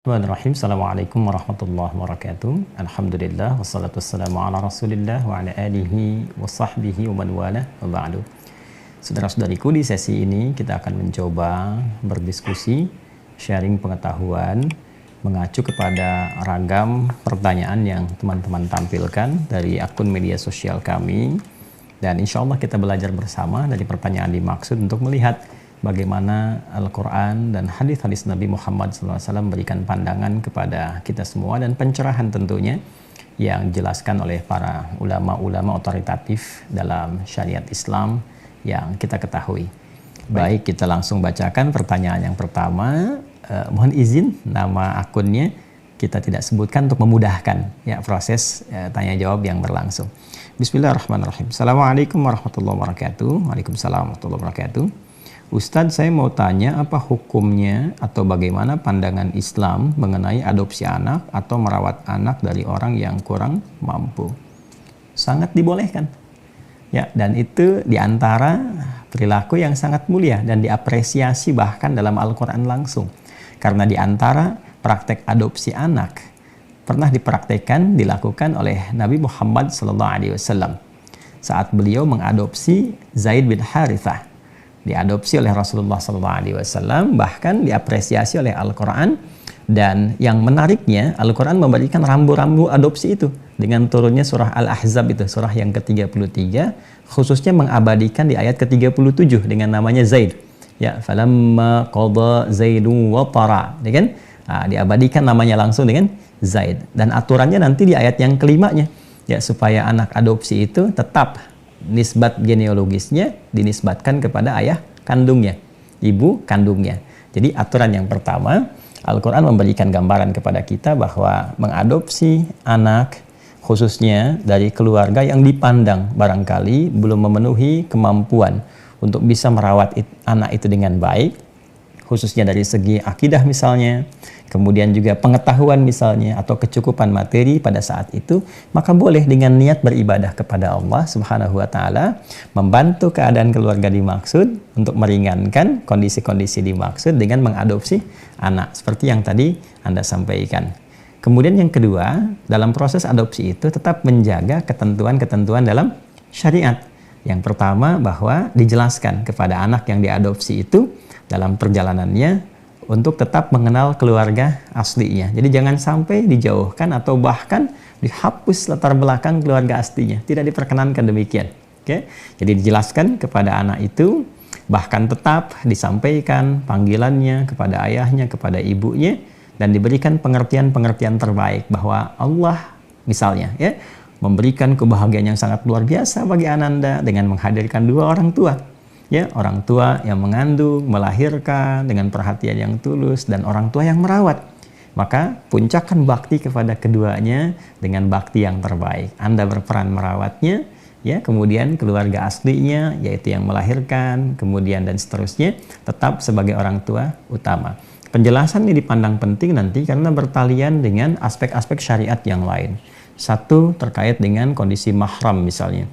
Bismillahirrahmanirrahim. Assalamualaikum warahmatullahi wabarakatuh. Alhamdulillah wassalatu wassalamu ala Rasulillah wa ala alihi wa sahbihi wa man wala wa ba'du. Saudara-saudariku, di sesi ini kita akan mencoba berdiskusi, sharing pengetahuan, mengacu kepada ragam pertanyaan yang teman-teman tampilkan dari akun media sosial kami. Dan insya Allah kita belajar bersama dari pertanyaan dimaksud untuk melihat bagaimana Al-Quran dan hadis-hadis Nabi Muhammad SAW berikan pandangan kepada kita semua dan pencerahan tentunya yang dijelaskan oleh para ulama-ulama otoritatif dalam syariat Islam yang kita ketahui. Baik, kita langsung bacakan pertanyaan yang pertama. Mohon izin nama akunnya kita tidak sebutkan untuk memudahkan ya proses tanya jawab yang berlangsung. Bismillahirrahmanirrahim. Assalamualaikum warahmatullahi wabarakatuh. Waalaikumsalam warahmatullahi wabarakatuh. Ustadz, saya mau tanya apa hukumnya atau bagaimana pandangan Islam mengenai adopsi anak atau merawat anak dari orang yang kurang mampu? Sangat dibolehkan. Ya, dan itu diantara perilaku yang sangat mulia dan diapresiasi bahkan dalam Al-Quran langsung. Karena diantara praktek adopsi anak pernah dipraktekkan, dilakukan oleh Nabi Muhammad SAW saat beliau mengadopsi Zaid bin Harithah. Diadopsi oleh Rasulullah SAW, bahkan diapresiasi oleh Al-Quran. Dan yang menariknya, Al-Quran memberikan rambu-rambu adopsi itu dengan turunnya surah Al-Ahzab, itu surah yang ke-33, khususnya mengabadikan di ayat ke-37 dengan namanya Zaid. Ya, falamma qada Zaidun wa tara, ya kan? Nah, diabadikan namanya langsung dengan Zaid. Dan aturannya nanti di ayat yang kelimanya, ya, supaya anak adopsi itu tetap nisbat genealogisnya dinisbatkan kepada ayah kandungnya, ibu kandungnya. Jadi aturan yang pertama, Al-Quran memberikan gambaran kepada kita bahwa mengadopsi anak khususnya dari keluarga yang dipandang barangkali belum memenuhi kemampuan untuk bisa merawat anak itu dengan baik, khususnya dari segi akidah misalnya, kemudian juga pengetahuan misalnya, atau kecukupan materi pada saat itu, maka boleh dengan niat beribadah kepada Allah Subhanahu wa Ta'ala, membantu keadaan keluarga dimaksud untuk meringankan kondisi-kondisi dimaksud dengan mengadopsi anak, seperti yang tadi Anda sampaikan. Kemudian yang kedua, dalam proses adopsi itu tetap menjaga ketentuan-ketentuan dalam syariat. Yang pertama, bahwa dijelaskan kepada anak yang diadopsi itu dalam perjalanannya untuk tetap mengenal keluarga aslinya. Jadi jangan sampai dijauhkan atau bahkan dihapus latar belakang keluarga aslinya. Tidak diperkenankan demikian. Oke? Jadi dijelaskan kepada anak itu, bahkan tetap disampaikan panggilannya kepada ayahnya, kepada ibunya, dan diberikan pengertian-pengertian terbaik bahwa Allah misalnya ya memberikan kebahagiaan yang sangat luar biasa bagi Ananda dengan menghadirkan dua orang tua. Ya, orang tua yang mengandung, melahirkan dengan perhatian yang tulus, dan orang tua yang merawat. Maka puncakkan bakti kepada keduanya dengan bakti yang terbaik. Anda berperan merawatnya, ya, kemudian keluarga aslinya, yaitu yang melahirkan, kemudian dan seterusnya, tetap sebagai orang tua utama. Penjelasan ini dipandang penting nanti karena bertalian dengan aspek-aspek syariat yang lain. Satu, terkait dengan kondisi mahram misalnya.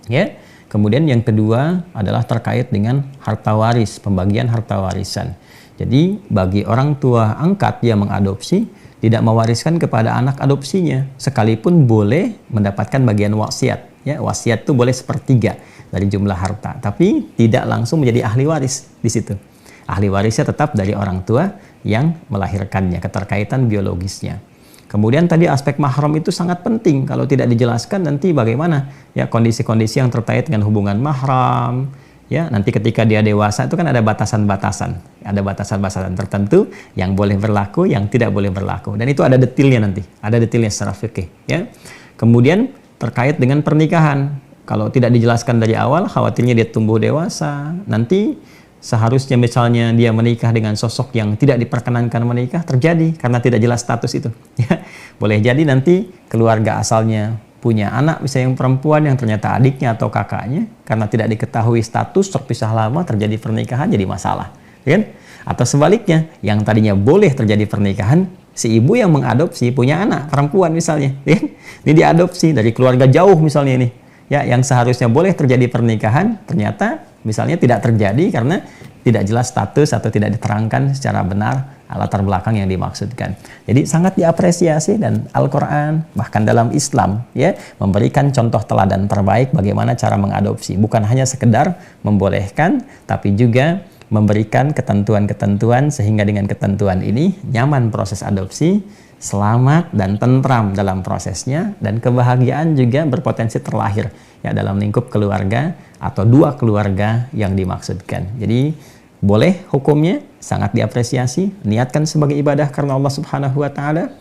Ya. Kemudian yang kedua adalah terkait dengan harta waris, pembagian harta warisan. Jadi bagi orang tua angkat yang mengadopsi, tidak mewariskan kepada anak adopsinya, sekalipun boleh mendapatkan bagian wasiat. Ya, wasiat itu boleh 1/3 dari jumlah harta, tapi tidak langsung menjadi ahli waris di situ. Ahli warisnya tetap dari orang tua yang melahirkannya, keterkaitan biologisnya. Kemudian tadi aspek mahram itu sangat penting. Kalau tidak dijelaskan nanti bagaimana ya kondisi-kondisi yang terkait dengan hubungan mahram. Ya, nanti ketika dia dewasa itu kan ada batasan-batasan. Ada batasan-batasan tertentu yang boleh berlaku, yang tidak boleh berlaku. Dan itu ada detailnya nanti. Ada detailnya secara fikih, ya. Kemudian terkait dengan pernikahan. Kalau tidak dijelaskan dari awal, khawatirnya dia tumbuh dewasa. Nanti seharusnya misalnya dia menikah dengan sosok yang tidak diperkenankan menikah, terjadi karena tidak jelas status itu. Ya, boleh jadi nanti keluarga asalnya punya anak misalnya yang perempuan yang ternyata adiknya atau kakaknya, karena tidak diketahui status, terpisah lama, terjadi pernikahan, jadi masalah, kan? Atau sebaliknya, yang tadinya boleh terjadi pernikahan, si ibu yang mengadopsi punya anak perempuan misalnya, kan? Ini diadopsi dari keluarga jauh misalnya ini, ya, yang seharusnya boleh terjadi pernikahan, ternyata misalnya tidak terjadi karena tidak jelas status atau tidak diterangkan secara benar latar belakang yang dimaksudkan. Jadi sangat diapresiasi, dan Al-Quran bahkan dalam Islam ya memberikan contoh teladan terbaik bagaimana cara mengadopsi. Bukan hanya sekedar membolehkan, tapi juga memberikan ketentuan-ketentuan sehingga dengan ketentuan ini nyaman proses adopsi, selamat dan tentram dalam prosesnya, dan kebahagiaan juga berpotensi terlahir ya dalam lingkup keluarga atau dua keluarga yang dimaksudkan. Jadi boleh hukumnya, sangat diapresiasi, niatkan sebagai ibadah karena Allah Subhanahu wa taala,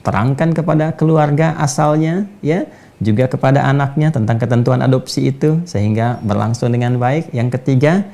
terangkan kepada keluarga asalnya ya, juga kepada anaknya tentang ketentuan adopsi itu sehingga berlangsung dengan baik. Yang ketiga,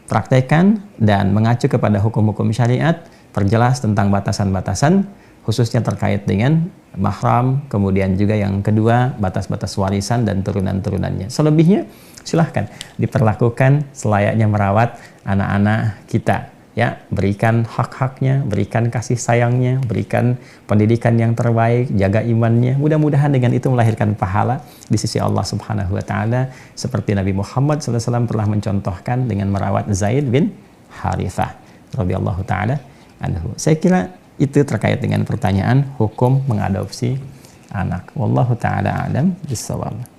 praktekkan dan mengacu kepada hukum-hukum syariat, perjelas tentang batasan-batasan khususnya terkait dengan mahram, kemudian juga yang kedua batas-batas warisan dan turunan-turunannya. Selebihnya silahkan diperlakukan selayaknya merawat anak-anak kita ya, berikan hak-haknya, berikan kasih sayangnya, berikan pendidikan yang terbaik, jaga imannya. Mudah-mudahan dengan itu melahirkan pahala di sisi Allah Subhanahu wa taala seperti Nabi Muhammad SAW telah mencontohkan dengan merawat Zaid bin Harithah radhiyallahu taala anhu. Saya kira itu terkait dengan pertanyaan hukum mengadopsi anak. Wallahu taala alam bissawab.